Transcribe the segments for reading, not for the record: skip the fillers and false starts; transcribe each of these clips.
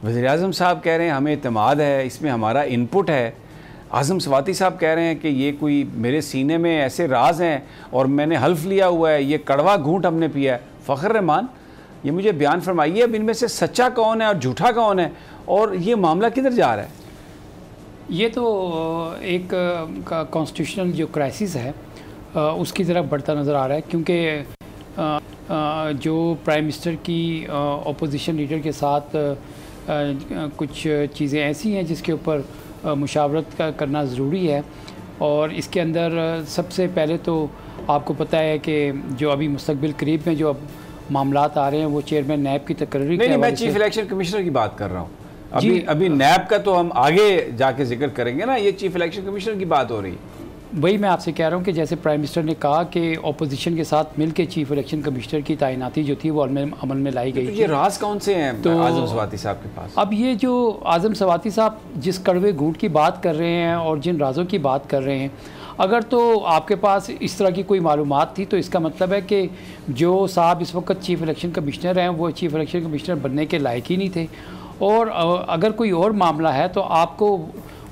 وزیراعظم صاحب کہہ رہے ہیں ہمیں اعتماد ہے، اس میں ہمارا انپٹ ہے۔ اعظم سواتی صاحب کہہ رہے ہیں کہ یہ کوئی میرے سینے میں ایسے راز ہیں اور میں نے حلف لیا ہوا ہے، یہ کڑوا گھونٹ ہم نے پیا ہے۔ فخر رحمان، یہ مجھے بیان فرمائیے اب ان میں سے سچا کون ہے اور جھوٹا کون ہے، اور یہ معاملہ کدھر جا رہا ہے؟ یہ تو ایک کانسٹیٹیوشنل جو کرائسس ہے اس کی طرف بڑھتا نظر آ رہا ہے، کیونکہ جو پرائم منسٹر کی اپوزیشن لیڈر کے ساتھ کچھ چیزیں ایسی ہیں جس کے اوپر مشاورت کرنا ضروری ہے، اور اس کے اندر سب سے پہلے تو آپ کو پتہ ہے کہ جو ابھی مستقبل قریب میں جو اب معاملات آ رہے ہیں وہ چیئرمین نیب کی تقرری نہیں، میں چیف الیکشن کمشنر کی بات کر رہا ہوں۔ ابھی نیب کا تو ہم آگے جا کے ذکر کریں گے نا، یہ چیف الیکشن کمشنر کی بات ہو رہی ہے۔ وہی میں آپ سے کہہ رہا ہوں کہ جیسے پرائم منسٹر نے کہا کہ اپوزیشن کے ساتھ مل کے چیف الیکشن کمشنر کی تعیناتی جو تھی وہ عمل میں لائی گئی۔ یہ راز کون سے ہیں اعظم سواتی صاحب کے پاس؟ اب یہ جو اعظم سواتی صاحب جس کڑوے گھونٹ کی بات کر رہے ہیں اور جن رازوں کی بات کر رہے ہیں، اگر تو آپ کے پاس اس طرح کی کوئی معلومات تھی تو اس کا مطلب ہے کہ جو صاحب اس وقت چیف الیکشن کمشنر ہیں وہ چیف الیکشن کمشنر بننے کے لائق ہی نہیں تھے، اور اگر کوئی اور معاملہ ہے تو آپ کو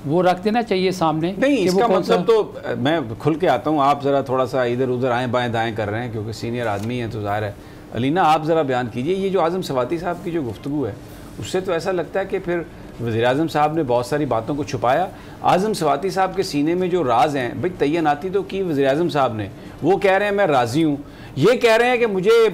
وہ رکھ دینا چاہیے سامنے۔ نہیں، اس کا مطلب تو میں کھل کے آتا ہوں، آپ ذرا تھوڑا سا ادھر ادھر آئیں بائیں دائیں کر رہے ہیں کیونکہ سینئر آدمی ہیں تو ظاہر ہے۔ علینا آپ ذرا بیان کیجئے، یہ جو اعظم سواتی صاحب کی جو گفتگو ہے اس سے تو ایسا لگتا ہے کہ پھر وزیراعظم صاحب نے بہت ساری باتوں کو چھپایا۔ اعظم سواتی صاحب کے سینے میں جو راز ہیں، بھئی تعیناتی تو کی وزیراعظم صاحب نے، وہ کہہ رہے ہیں میں راضی ہوں، یہ کہہ رہے ہیں کہ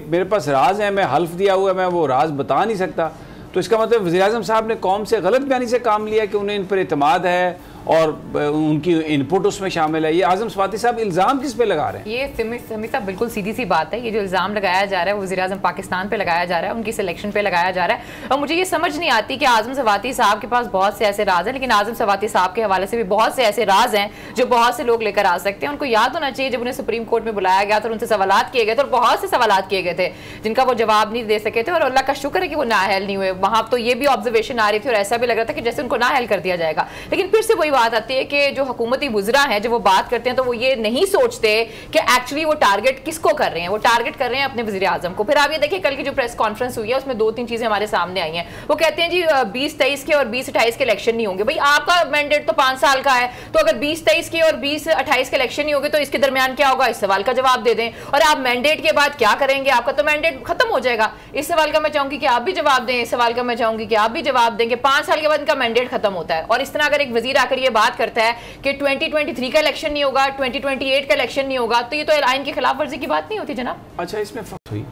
میرے پاس راز ہیں، میں حلف دیا ہوا ہے، میں وہ راز بتا نہیں سکتا۔ تو اس کا مطلب وزیراعظم صاحب نے قوم سے غلط بیانی سے کام لیا کہ انہیں ان پر اعتماد ہے اور ان کی انپٹ اس میں شامل ہے۔ یہ اعظم سواتی صاحب الزام کس پہ لگا رہے ہیں؟ یہ سمیع صاحب بالکل سیدھی سی بات ہے، یہ جو الزام لگایا جا رہا ہے وہ وزیراعظم پاکستان پہ لگایا جا رہا ہے، ان کی سلیکشن پہ لگایا جا رہا ہے، اور مجھے یہ سمجھ نہیں آتی کہ اعظم سواتی صاحب کے پاس بہت سے ایسے راز ہیں، لیکن اعظم سواتی صاحب کے حوالے سے بھی بہت سے ایسے راز ہیں جو بہت سے لوگ لے کر آ سکتے ہیں۔ ان کو یاد ہونا چاہیے جب انہیں سپریم کورٹ میں بلایا گیا تھا اور ان سے سوالات کیے گئے تھے، اور بہت سے سوالات کیے گئے تھے جن کا وہ جواب نہیں دے سکے تھے، اور اللہ کا شکر ہے کہ وہ نااہل نہیں ہوئے۔ وہاں تو یہ بھی آبزرویشن آ رہی تھی اور ایسا بھی لگ رہا تھا کہ جیسے ان کو نااہل کر دیا جائے گا، لیکن پھر سے وہی بات آتی ہے کہ جو حکومتی وزراء ہیں جب وہ بات کرتے ہیں تو وہ یہ نہیں سوچتے کہ ایکچولی وہ ٹارگٹ کس کو کر رہے ہیں، وہ ٹارگٹ کر رہے ہیں اپنے وزیر اعظم کو۔ پھر آپ یہ دیکھیں کل کی جو پریس کانفرنس ہوئی ہے اس میں 2-3 چیزیں ہمارے سامنے آئی ہیں۔ وہ کہتے ہیں جی 20-23 کے اور 20-28 کے الیکشن نہیں ہوں گے۔ بھائی آپ کا مینڈیٹ تو 5 سال کا ہے، تو اگر 20-23 کے اور 20-28 کے الیکشن نہیں ہوگے تو اس کے درمیان کیا ہوگا؟ اس سوال کا جواب دے دیں، اور آپ مینڈیٹ کے بعد کیا کریں گے؟ آپ کا تو مینڈیٹ ختم ہو جائے گا۔ اس سوال کا میں چاہوں گی کہ آپ بھی جواب دیں، اس سوال کا میں چاہوں گی کہ آپ بھی جواب دیں کہ 5 سال کے بعد ان کا مینڈیٹ ختم ہوتا ہے۔ اور اس طرح اگر ایک وزیر آ کر یہ بات کرتا ہے کہ 2023 کا الیکشن نہیں ہوگا، 2028 کا الیکشن نہیں ہوگا، تو یہ تو آئین کی خلاف ورزی کی بات نہیں ہوتی جناب۔ اچھا، اس میں فرق ہوئی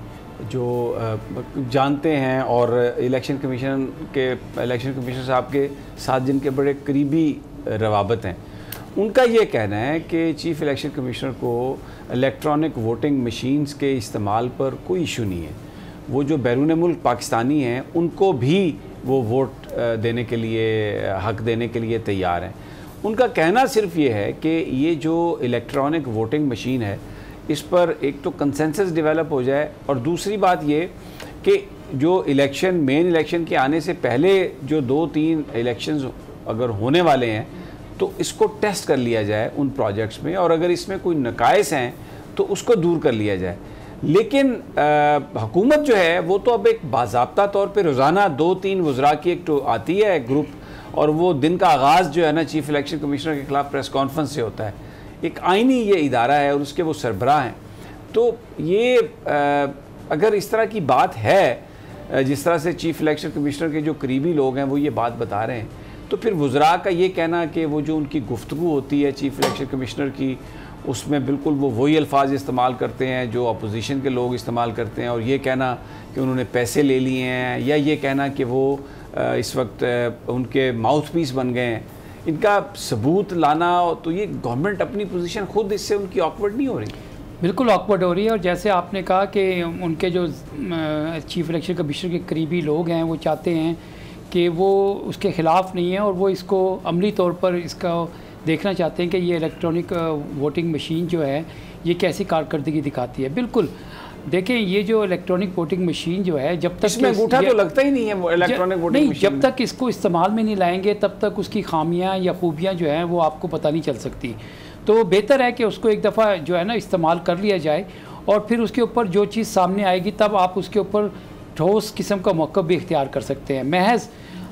جو جانتے ہیں اور الیکشن کمیشنر صاحب کے ساتھ جن کے بڑے قریبی روابط ہیں، ان کا یہ کہنا ہے کہ چیف الیکشن کمیشنر کو الیکٹرانک ووٹنگ مشینز کے استعمال پر کوئی ایشو نہیں ہے۔ وہ جو بیرون ملک پاکستانی ہیں ان کو بھی وہ ووٹ دینے کے لیے، حق دینے کے لیے تیار ہیں۔ ان کا کہنا صرف یہ ہے کہ یہ جو الیکٹرانک ووٹنگ مشین ہے اس پر ایک تو کنسنسس ڈیولپ ہو جائے، اور دوسری بات یہ کہ جو مین الیکشن کے آنے سے پہلے جو 2-3 الیکشنز اگر ہونے والے ہیں تو اس کو ٹیسٹ کر لیا جائے ان پروجیکٹس میں، اور اگر اس میں کوئی نقائص ہیں تو اس کو دور کر لیا جائے۔ لیکن حکومت جو ہے وہ تو اب ایک باضابطہ طور پہ روزانہ 2-3 وزراء کی ایک تو آتی ہے گروپ، اور وہ دن کا آغاز جو ہے نا چیف الیکشن کمشنر کے خلاف پریس کانفرنس سے ہوتا ہے۔ ایک آئینی یہ ادارہ ہے اور اس کے وہ سربراہ ہیں، تو یہ اگر اس طرح کی بات ہے جس طرح سے چیف الیکشن کمشنر کے جو قریبی لوگ ہیں وہ یہ بات بتا رہے ہیں، تو پھر وزراء کا یہ کہنا کہ وہ جو ان کی گفتگو ہوتی ہے چیف الیکشن کمشنر کی، اس میں بالکل وہ وہی الفاظ استعمال کرتے ہیں جو اپوزیشن کے لوگ استعمال کرتے ہیں، اور یہ کہنا کہ انہوں نے پیسے لے لیے ہیں، یا یہ کہنا کہ وہ اس وقت ان کے ماؤتھ پیس بن گئے ہیں، ان کا ثبوت لانا، تو یہ گورنمنٹ اپنی پوزیشن خود اس سے ان کی آکورڈ نہیں ہو رہی؟ بالکل آکورڈ ہو رہی ہے، اور جیسے آپ نے کہا کہ ان کے جو چیف الیکشن کمشنر کے قریبی لوگ ہیں وہ چاہتے ہیں کہ وہ اس کے خلاف نہیں ہیں، اور وہ اس کو عملی طور پر اس کا دیکھنا چاہتے ہیں کہ یہ الیکٹرانک ووٹنگ مشین جو ہے یہ کیسی کارکردگی دکھاتی ہے۔ بالکل دیکھیں، یہ جو الیکٹرانک ووٹنگ مشین جو ہے جب تک اس میں انگوٹھا تو لگتا ہی نہیں ہے الیکٹرانک ووٹنگ مشین، جب تک اس کو استعمال میں نہیں لائیں گے تب تک اس کی خامیاں یا خوبیاں جو ہیں وہ آپ کو پتہ نہیں چل سکتی۔ تو بہتر ہے کہ اس کو ایک دفعہ جو ہے نا استعمال کر لیا جائے، اور پھر اس کے اوپر جو چیز سامنے آئے گی تب آپ اس کے اوپر ٹھوس قسم کا موقف بھی اختیار کر سکتے ہیں۔ محض